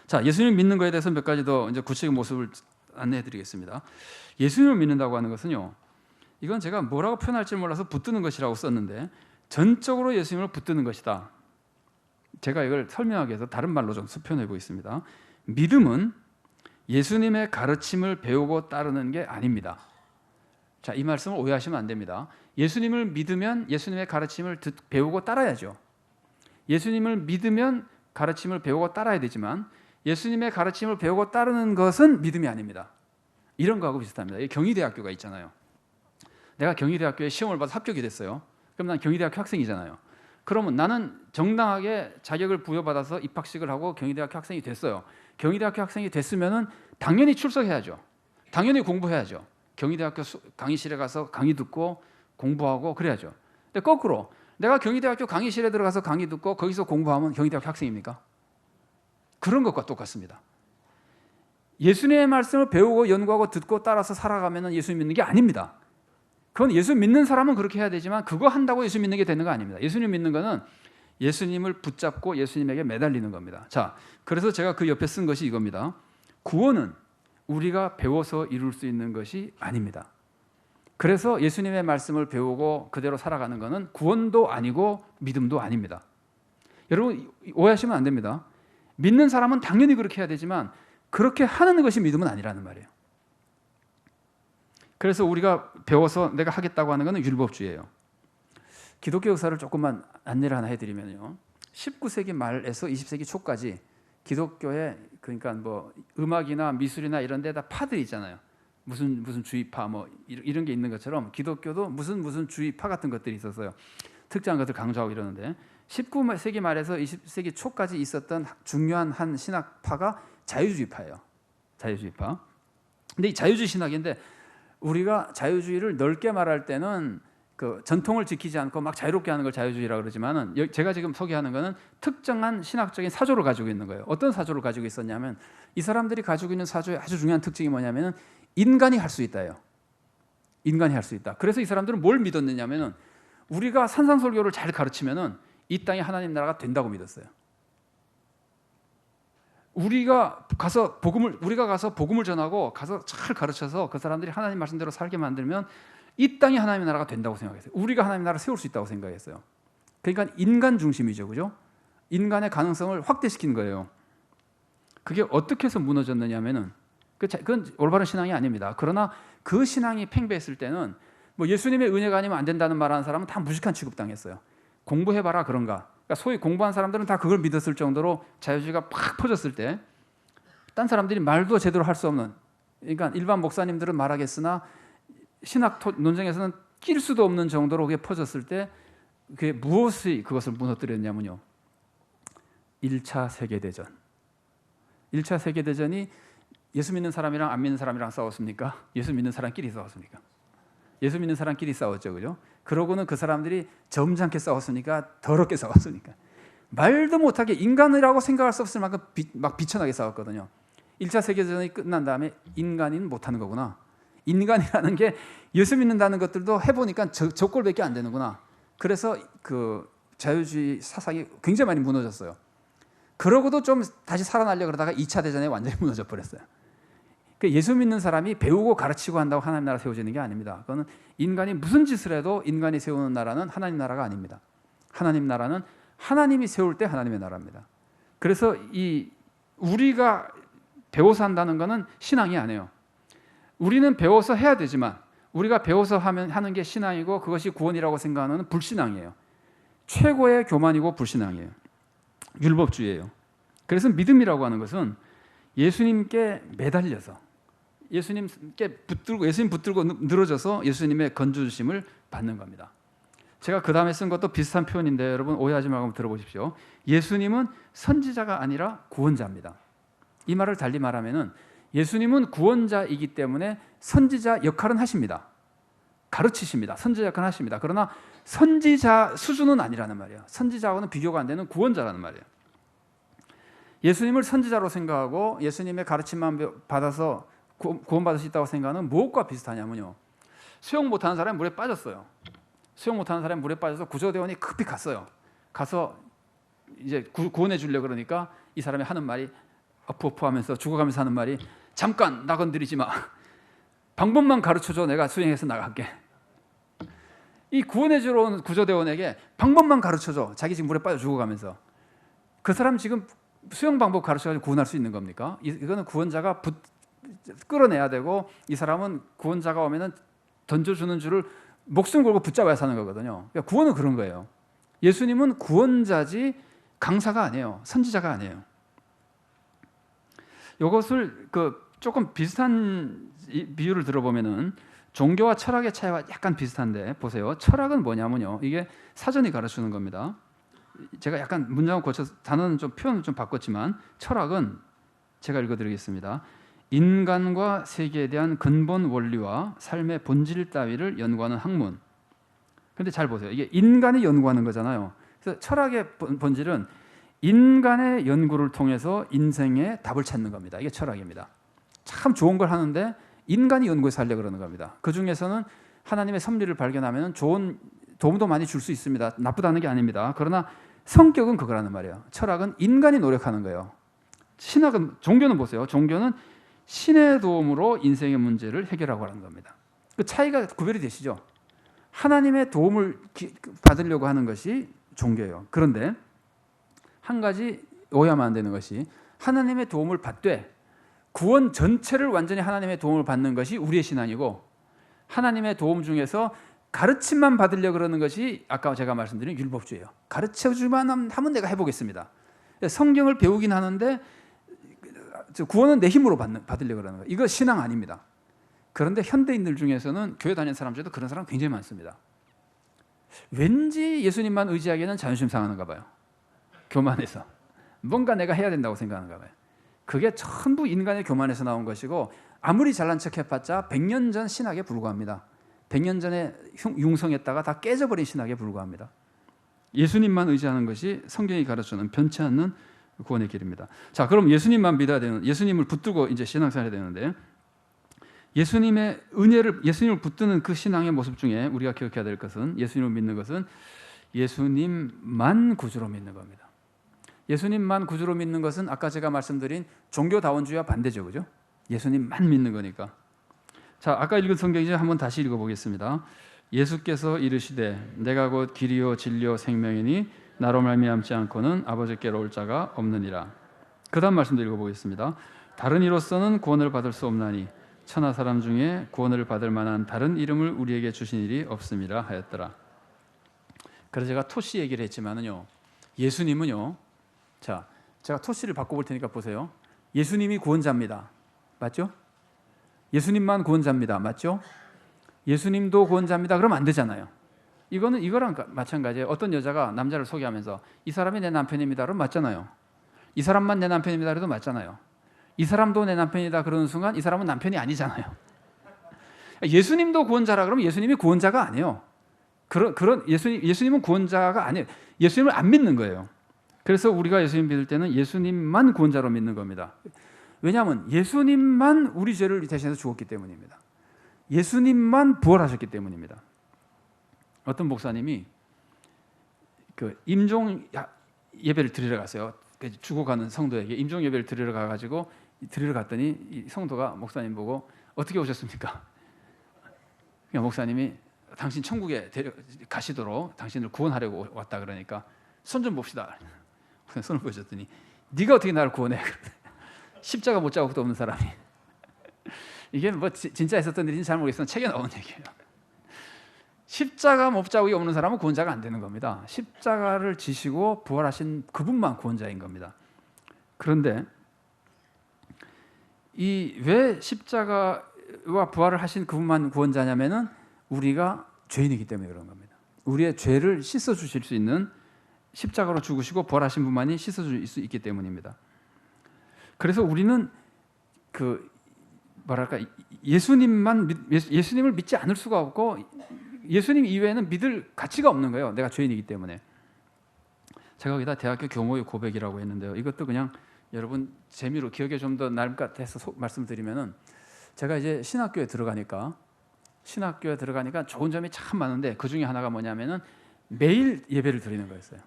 자, 예수님 믿는 거에 대해서 몇 가지 더 이제 구체적인 모습을 안내해 드리겠습니다. 예수님을 믿는다고 하는 것은요, 이건 제가 뭐라고 표현할지 몰라서 붙드는 것이라고 썼는데, 전적으로 예수님을 붙드는 것이다. 제가 이걸 설명하기 위해서 다른 말로 좀 표현해 보겠습니다. 믿음은 예수님의 가르침을 배우고 따르는 게 아닙니다. 자, 이 말씀을 오해하시면 안 됩니다. 예수님을 믿으면 예수님의 가르침을 배우고 따라야죠. 예수님을 믿으면 가르침을 배우고 따라야 되지만, 예수님의 가르침을 배우고 따르는 것은 믿음이 아닙니다. 이런 거하고 비슷합니다. 경희대학교가 있잖아요. 내가 경희대학교에 시험을 봐서 합격이 됐어요. 그럼 난 경희대학교 학생이잖아요. 그러면 나는 정당하게 자격을 부여받아서 입학식을 하고 경희대학교 학생이 됐어요. 경희대학교 학생이 됐으면은 당연히 출석해야죠. 당연히 공부해야죠. 경희대학교 강의실에 가서 강의 듣고 공부하고 그래야죠. 근데 거꾸로 내가 경희대학교 강의실에 들어가서 강의 듣고 거기서 공부하면 경희대학교 학생입니까? 그런 것과 똑같습니다. 예수님의 말씀을 배우고 연구하고 듣고 따라서 살아가면 예수 믿는 게 아닙니다. 그건 예수 믿는 사람은 그렇게 해야 되지만 그거 한다고 예수 믿는 게 되는 거 아닙니다. 예수님 믿는 거는 예수님을 붙잡고 예수님에게 매달리는 겁니다. 자, 그래서 제가 그 옆에 쓴 것이 이겁니다. 구원은 우리가 배워서 이룰 수 있는 것이 아닙니다. 그래서 예수님의 말씀을 배우고 그대로 살아가는 것은 구원도 아니고 믿음도 아닙니다. 여러분 오해하시면 안 됩니다. 믿는 사람은 당연히 그렇게 해야 되지만 그렇게 하는 것이 믿음은 아니라는 말이에요. 그래서 우리가 배워서 내가 하겠다고 하는 것은 율법주의예요. 기독교 역사를 조금만 안내를 하나 해드리면요, 19세기 말에서 20세기 초까지 기독교에, 그러니까 뭐 음악이나 미술이나 이런 데다 파들이 있잖아요. 무슨 주의파 뭐 이런 게 있는 것처럼 기독교도 무슨 주의파 같은 것들이 있었어요. 특정한 것들 강조하고 이러는데, 19세기 말에서 20세기 초까지 있었던 중요한 한 신학파가 자유주의파예요. 자유주의파. 근데 이 자유주의 신학인데, 우리가 자유주의를 넓게 말할 때는 그 전통을 지키지 않고 막 자유롭게 하는 걸 자유주의라고 그러지만은, 제가 지금 소개하는 것은 특정한 신학적인 사조를 가지고 있는 거예요. 어떤 사조를 가지고 있었냐면, 이 사람들이 가지고 있는 사조의 아주 중요한 특징이 뭐냐면은 인간이 할 수 있다예요. 인간이 할 수 있다. 그래서 이 사람들은 뭘 믿었느냐면은, 우리가 산상설교를 잘 가르치면은 이 땅에 하나님 나라가 된다고 믿었어요. 우리가 가서 복음을 전하고 가서 잘 가르쳐서 그 사람들이 하나님 말씀대로 살게 만들면 이 땅이 하나님의 나라가 된다고 생각했어요. 우리가 하나님의 나라를 세울 수 있다고 생각했어요. 그러니까 인간 중심이죠, 그죠? 인간의 가능성을 확대시킨 거예요. 그게 어떻게 해서 무너졌느냐면은, 그건 올바른 신앙이 아닙니다. 그러나 그 신앙이 팽배했을 때는 뭐 예수님의 은혜가 아니면 안 된다는 말하는 사람은 다 무식한 취급당했어요. 공부해봐라 그런가. 그러니까 소위 공부한 사람들은 다 그걸 믿었을 정도로 자유주의가 팍 퍼졌을 때, 딴 사람들이 말도 제대로 할 수 없는, 그러니까 일반 목사님들은 말하겠으나 신학 논쟁에서는 낄 수도 없는 정도로 그게 퍼졌을 때, 그게 무엇이 그것을 무너뜨렸냐면요, 1차 세계대전. 1차 세계대전이 예수 믿는 사람이랑 안 믿는 사람이랑 싸웠습니까? 예수 믿는 사람끼리 싸웠습니까? 예수 믿는 사람끼리 싸웠죠, 그죠? 그러고는 그 사람들이 점잖게 싸웠으니까, 더럽게 싸웠으니까, 말도 못하게 인간이라고 생각할 수 없을 만큼 막 비천하게 싸웠거든요. 1차 세계대전이 끝난 다음에 인간인 못하는 거구나. 인간이라는 게 예수 믿는다는 것들도 해보니까 저 꼴밖에 안 되는구나. 그래서 그 자유주의 사상이 굉장히 많이 무너졌어요. 그러고도 좀 다시 살아나려고 그러다가 2차 대전에 완전히 무너져 버렸어요. 예수 믿는 사람이 배우고 가르치고 한다고 하나님 나라 세워지는 게 아닙니다. 그거는 인간이 무슨 짓을 해도 인간이 세우는 나라는 하나님 나라가 아닙니다. 하나님 나라는 하나님이 세울 때 하나님의 나라입니다. 그래서 우리가 배워서 한다는 것은 신앙이 아니에요. 우리는 배워서 해야 되지만, 우리가 배워서 하는 게 신앙이고 그것이 구원이라고 생각하는 건 불신앙이에요. 최고의 교만이고 불신앙이에요. 율법주의예요. 그래서 믿음이라고 하는 것은 예수님께 매달려서, 예수님께 예수님 붙들고 늘어져서 예수님의 건져주심을 받는 겁니다. 제가 그 다음에 쓴 것도 비슷한 표현인데 여러분 오해하지 말고 들어보십시오. 예수님은 선지자가 아니라 구원자입니다. 이 말을 달리 말하면은, 예수님은 구원자이기 때문에 선지자 역할은 하십니다. 가르치십니다. 선지자 역할은 하십니다. 그러나 선지자 수준은 아니라는 말이에요. 선지자와는 비교가 안 되는 구원자라는 말이에요. 예수님을 선지자로 생각하고 예수님의 가르침만 받아서 구원받을 수 있다고 생각하는 무엇과 비슷하냐면요, 수영 못하는 사람이 물에 빠졌어요. 수영 못하는 사람이 물에 빠져서 구조대원이 급히 갔어요. 가서 이제 구원해 주려고 그러니까 이 사람이 하는 말이, 어프어프하면서 죽어가면서 하는 말이 잠깐 나 건드리지 마. 방법만 가르쳐줘. 내가 수행해서 나갈게. 이 구원해주러 온 구조대원에게 방법만 가르쳐줘. 자기 지금 물에 빠져 죽어가면서. 그 사람 지금 수영 방법 가르쳐가지고 구원할 수 있는 겁니까? 이거는 구원자가 끌어내야 되고, 이 사람은 구원자가 오면은 던져주는 줄을 목숨 걸고 붙잡아야 사는 거거든요. 그러니까 구원은 그런 거예요. 예수님은 구원자지 강사가 아니에요. 선지자가 아니에요. 이것을 조금 비슷한 비유를 들어보면은 종교와 철학의 차이가 약간 비슷한데, 보세요. 철학은 뭐냐면요, 이게 사전이 가르치는 겁니다. 제가 약간 문장을 고쳐서 단어는 좀 표현을 좀 바꿨지만, 철학은 제가 읽어드리겠습니다. 인간과 세계에 대한 근본 원리와 삶의 본질 따위를 연구하는 학문. 근데 잘 보세요. 이게 인간이 연구하는 거잖아요. 그래서 철학의 본질은 인간의 연구를 통해서 인생의 답을 찾는 겁니다. 이게 철학입니다. 참 좋은 걸 하는데 인간이 연구해서 하려고 그러는 겁니다. 그 중에서는 하나님의 섭리를 발견하면 좋은 도움도 많이 줄 수 있습니다. 나쁘다는 게 아닙니다. 그러나 성격은 그거라는 말이에요. 철학은 인간이 노력하는 거예요. 신학은, 종교는 보세요. 종교는 신의 도움으로 인생의 문제를 해결하고 하는 겁니다. 그 차이가 구별이 되시죠? 하나님의 도움을 받으려고 하는 것이 종교예요. 그런데 한 가지 오해하면 안 되는 것이, 하나님의 도움을 받되 구원 전체를 완전히 하나님의 도움을 받는 것이 우리의 신앙이고, 하나님의 도움 중에서 가르침만 받으려고 그러는 것이 아까 제가 말씀드린 율법주의예요. 가르쳐주만 하면 내가 해보겠습니다. 성경을 배우긴 하는데 구원은 내 힘으로 받으려고 그러는 거예요. 이거 신앙 아닙니다. 그런데 현대인들 중에서는, 교회 다니는 사람 중에도 그런 사람 굉장히 많습니다. 왠지 예수님만 의지하기에는 자존심 상하는가 봐요. 교만해서 뭔가 내가 해야 된다고 생각하는가 봐요. 그게 전부 인간의 교만에서 나온 것이고, 아무리 잘난 척 해봤자 100년 전 신학에 불과합니다. 100년 전에 융성했다가 다 깨져버린 신학에 불과합니다. 예수님만 의지하는 것이 성경이 가르쳐주는 변치 않는 구원의 길입니다. 자, 그럼 예수님만 믿어야 되는, 예수님을 붙들고 이제 신앙생활 해야 되는데, 예수님의 은혜를, 예수님을 붙드는 그 신앙의 모습 중에 우리가 기억해야 될 것은, 예수님을 믿는 것은 예수님만 구주로 믿는 겁니다. 예수님만 구주로 믿는 것은 아까 제가 말씀드린 종교다원주의와 반대죠, 그죠? 예수님만 믿는 거니까. 자, 아까 읽은 성경이제 한번 다시 읽어보겠습니다. 예수께서 이르시되 내가 곧 길이요 진리요 생명이니 나로 말미암지 않고는 아버지께로 올 자가 없느니라. 그 다음 말씀도 읽어보겠습니다. 다른 이로서는 구원을 받을 수 없나니 천하 사람 중에 구원을 받을 만한 다른 이름을 우리에게 주신 일이 없음이라 하였더라. 그래서 제가 토시 얘기를 했지만은요, 예수님은요, 자, 제가 토시를 바꿔볼 테니까 보세요. 예수님이 구원자입니다. 맞죠? 예수님만 구원자입니다. 맞죠? 예수님도 구원자입니다. 그러면 안 되잖아요. 이거랑 마찬가지예요. 어떤 여자가 남자를 소개하면서 이 사람이 내 남편입니다. 그러면 맞잖아요. 이 사람만 내 남편입니다. 그래도 맞잖아요. 이 사람도 내 남편이다 그러는 순간 이 사람은 남편이 아니잖아요. 예수님도 구원자라 그러면 예수님이 구원자가 아니에요. 예수님은 구원자가 아니에요. 예수님을 안 믿는 거예요. 그래서 우리가 예수님 믿을 때는 예수님만 구원자로 믿는 겁니다. 왜냐하면 예수님만 우리 죄를 대신해서 죽었기 때문입니다. 예수님만 부활하셨기 때문입니다. 어떤 목사님이 그 임종 예배를 드리러 갔어요. 죽어가는 성도에게 임종 예배를 드리러 가가지고 드리러 갔더니 이 성도가 목사님 보고 어떻게 오셨습니까? 그냥 목사님이 당신 천국에 가시도록 당신을 구원하려고 왔다 그러니까 손 좀 봅시다. 손을 보여줬더니 네가 어떻게 나를 구원해? 십자가 못 자국도 없는 사람이. 이게 뭐 진짜 있었던 일인지 잘 모르겠으나 책에 나온 얘기예요. 십자가 못 자국이 없는 사람은 구원자가 안 되는 겁니다. 십자가를 지시고 부활하신 그분만 구원자인 겁니다. 그런데 왜 십자가와 부활을 하신 그분만 구원자냐면은 우리가 죄인이기 때문에 그런 겁니다. 우리의 죄를 씻어 주실 수 있는, 십자가로 죽으시고 부활하신 분만이 씻어 줄 수 있기 때문입니다. 그래서 우리는 예수님을 믿지 않을 수가 없고 예수님 이외에는 믿을 가치가 없는 거예요. 내가 죄인이기 때문에. 제가 거기다 대학교 교모의 고백이라고 했는데요. 이것도 그냥 여러분 재미로 기억에 좀 더 날 것 같아서 말씀드리면은, 제가 이제 신학교에 들어가니까 좋은 점이 참 많은데 그 중에 하나가 뭐냐면은 매일 예배를 드리는 거였어요.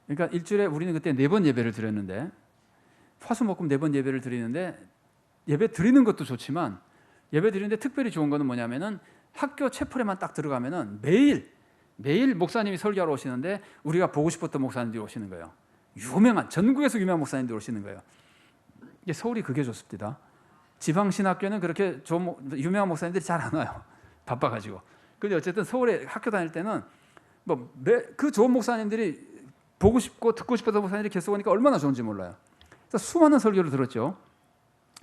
그러니까 일주일에 우리는 그때 4번 예배를 드렸는데 화수목금 4번 예배를 드리는데 예배 드리는 것도 좋지만 예배 드리는데 특별히 좋은 거는 뭐냐면은 학교 채플에만 딱 들어가면은 매일 목사님이 설교하러 오시는데 우리가 보고 싶었던 목사님들이 오시는 거예요. 전국에서 유명한 목사님들이 오시는 거예요. 이게 서울이 그게 좋습니다. 지방 신학교는 그렇게 유명한 목사님들이 잘 안 와요. 바빠가지고. 근데 어쨌든 서울에 학교 다닐 때는 그 좋은 목사님들이 보고 싶고 듣고 싶었던 목사님들이 계속 오니까 얼마나 좋은지 몰라요. 그래서 수많은 설교를 들었죠.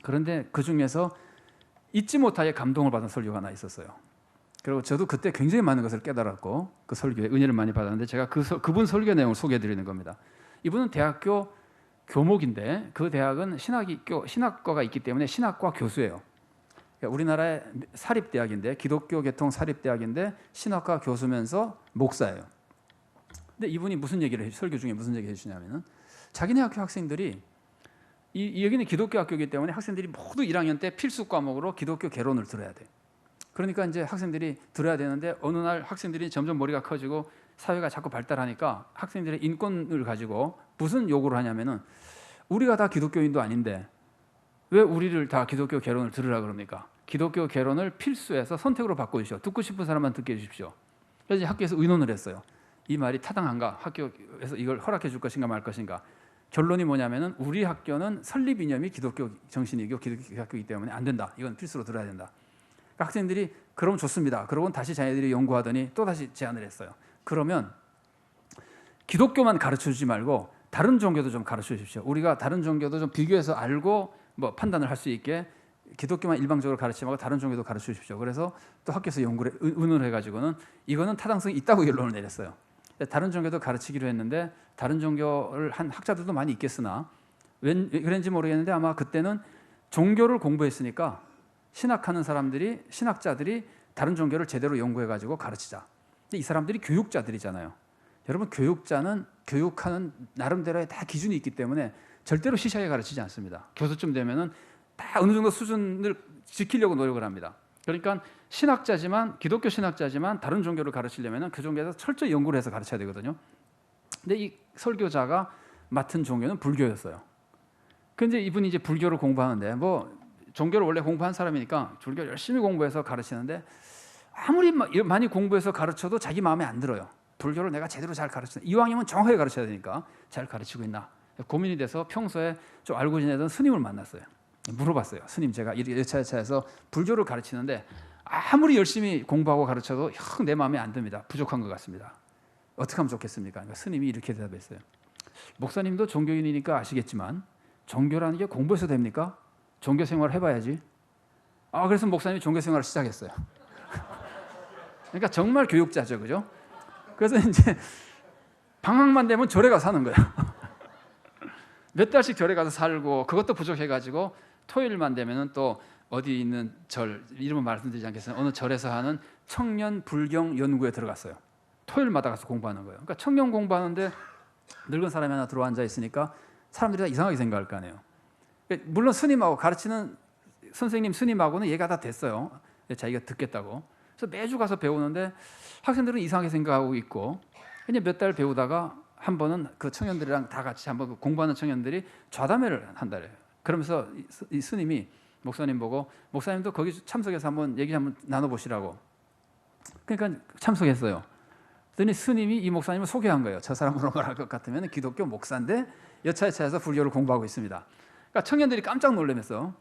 그런데 그 중에서 잊지 못하게 감동을 받은 설교가 하나 있었어요. 그리고 저도 그때 굉장히 많은 것을 깨달았고 그 설교에 은혜를 많이 받았는데 제가 그분 설교 내용을 소개해드리는 겁니다. 이분은 대학교 교목인데 그 대학은 신학과가 있기 때문에 신학과 교수예요. 그러니까 우리나라의 사립대학인데 기독교 계통 사립대학인데 신학과 교수면서 목사예요. 근데 이분이 설교 중에 무슨 얘기를 해주냐면은 자기네 학교 학생들이 여기는 기독교 학교이기 때문에 학생들이 모두 1학년 때 필수 과목으로 기독교 개론을 들어야 돼. 그러니까 이제 학생들이 들어야 되는데 어느 날 학생들이 점점 머리가 커지고 사회가 자꾸 발달하니까 학생들의 인권을 가지고 무슨 요구를 하냐면은 우리가 다 기독교인도 아닌데 왜 우리를 다 기독교 개론을 들으라 그럽니까? 기독교 개론을 필수해서 선택으로 바꿔주십시오. 듣고 싶은 사람만 듣게 해주십시오. 그래서 학교에서 의논을 했어요. 이 말이 타당한가? 학교에서 이걸 허락해 줄 것인가 말 것인가? 결론이 뭐냐면은 우리 학교는 설립 이념이 기독교 정신이고 기독교 학교이기 때문에 안 된다. 이건 필수로 들어야 된다. 그러니까 학생들이 그럼 좋습니다. 그러고는 다시 자기들이 연구하더니 또 다시 제안을 했어요. 그러면 기독교만 가르쳐주지 말고 다른 종교도 좀 가르쳐 주십시오. 우리가 다른 종교도 좀 비교해서 알고 판단을 할 수 있게 기독교만 일방적으로 가르치지 말고 다른 종교도 가르쳐 주십시오. 그래서 또 학교에서 의논을 해가지고는 이거는 타당성이 있다고 결론을 내렸어요. 다른 종교도 가르치기로 했는데 다른 종교를 한 학자들도 많이 있겠으나 왜 그런지 모르겠는데 아마 그때는 종교를 공부했으니까 신학하는 사람들이 신학자들이 다른 종교를 제대로 연구해가지고 가르치자. 근데 이 사람들이 교육자들이잖아요. 여러분 교육자는 교육하는 나름대로의 다 기준이 있기 때문에 절대로 시시하게 가르치지 않습니다. 교수쯤 되면은 다 어느 정도 수준을 지키려고 노력을 합니다. 그러니까 신학자지만 기독교 신학자지만 다른 종교를 가르치려면 그 종교에서 철저히 연구를 해서 가르쳐야 되거든요. 근데 이 설교자가 맡은 종교는 불교였어요. 근데 이분이 이제 불교를 공부하는데 종교를 원래 공부한 사람이니까 불교 열심히 공부해서 가르치는데 아무리 많이 공부해서 가르쳐도 자기 마음에 안 들어요. 불교를 내가 제대로 잘 가르치는 이왕이면 정확하게 가르쳐야 되니까 잘 가르치고 있나 고민이 돼서 평소에 좀 알고 지내던 스님을 만났어요. 물어봤어요. 스님, 제가 여차여차해서 불교를 가르치는데 아무리 열심히 공부하고 가르쳐도 내 마음에 안 듭니다. 부족한 것 같습니다. 어떻게 하면 좋겠습니까? 그러니까 스님이 이렇게 대답했어요. 목사님도 종교인이니까 아시겠지만 종교라는 게 공부해서 됩니까? 종교 생활을 해봐야지. 그래서 목사님이 종교 생활을 시작했어요. 그러니까 정말 교육자죠, 그죠? 그래서 이제 방학만 되면 절에 가서 사는 거예요. 몇 달씩 절에 가서 살고 그것도 부족해가지고 토요일만 되면은 또 어디 있는 절 이름은 말씀드리지 않겠습니다. 어느 절에서 하는 청년 불경 연구에 들어갔어요. 토요일마다 가서 공부하는 거예요. 그러니까 청년 공부하는데 늙은 사람이 하나 들어앉아 있으니까 사람들이 다 이상하게 생각할 거 아니에요. 물론 스님하고 가르치는 선생님 스님하고는 얘기가 다 됐어요. 자기가 듣겠다고. 그래서 매주 가서 배우는데 학생들은 이상하게 생각하고 있고 그냥 몇 달 배우다가 한 번은 그 청년들이랑 다 같이 한번 공부하는 청년들이 좌담회를 한다래요. 그러면서 이 스님이 목사님 보고 목사님도 거기 참석해서 한번 얘기 한번 나눠보시라고. 그러니까 참석했어요. 그랬더니 스님이 이 목사님을 소개한 거예요. 저 사람으로 말할 것 같으면 기독교 목사인데 여차여차해서 불교를 공부하고 있습니다. 그러니까 청년들이 깜짝 놀라면서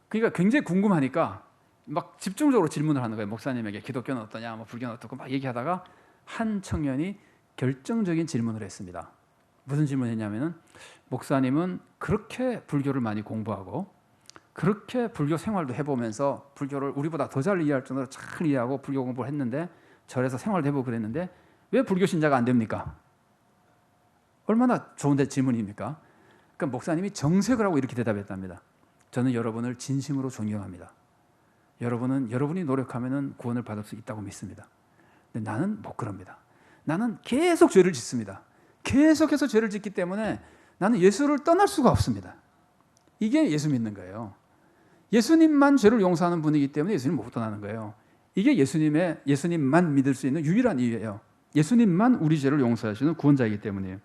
그러니까 굉장히 궁금하니까 막 집중적으로 질문을 하는 거예요. 목사님에게 기독교는 어떠냐, 불교는 어떻고 막 얘기하다가 한 청년이 결정적인 질문을 했습니다. 무슨 질문을 했냐면은 목사님은 그렇게 불교를 많이 공부하고 그렇게 불교 생활도 해보면서 불교를 우리보다 더 잘 이해할 정도로 잘 이해하고 불교 공부를 했는데 절에서 생활도 해보고 그랬는데 왜 불교 신자가 안 됩니까? 얼마나 좋은데 질문입니까? 그러니까 목사님이 정색을 하고 이렇게 대답했답니다. 저는 여러분을 진심으로 존경합니다. 여러분은 여러분이 노력하면 구원을 받을 수 있다고 믿습니다. 근데 나는 못 그럽니다. 나는 계속 죄를 짓습니다. 계속해서 죄를 짓기 때문에 나는 예수를 떠날 수가 없습니다. 이게 예수 믿는 거예요. 예수님만 죄를 용서하는 분이기 때문에 예수님 못 떠나는 거예요. 이게 예수님만 믿을 수 있는 유일한 이유예요. 예수님만 우리 죄를 용서하시는 구원자이기 때문이에요.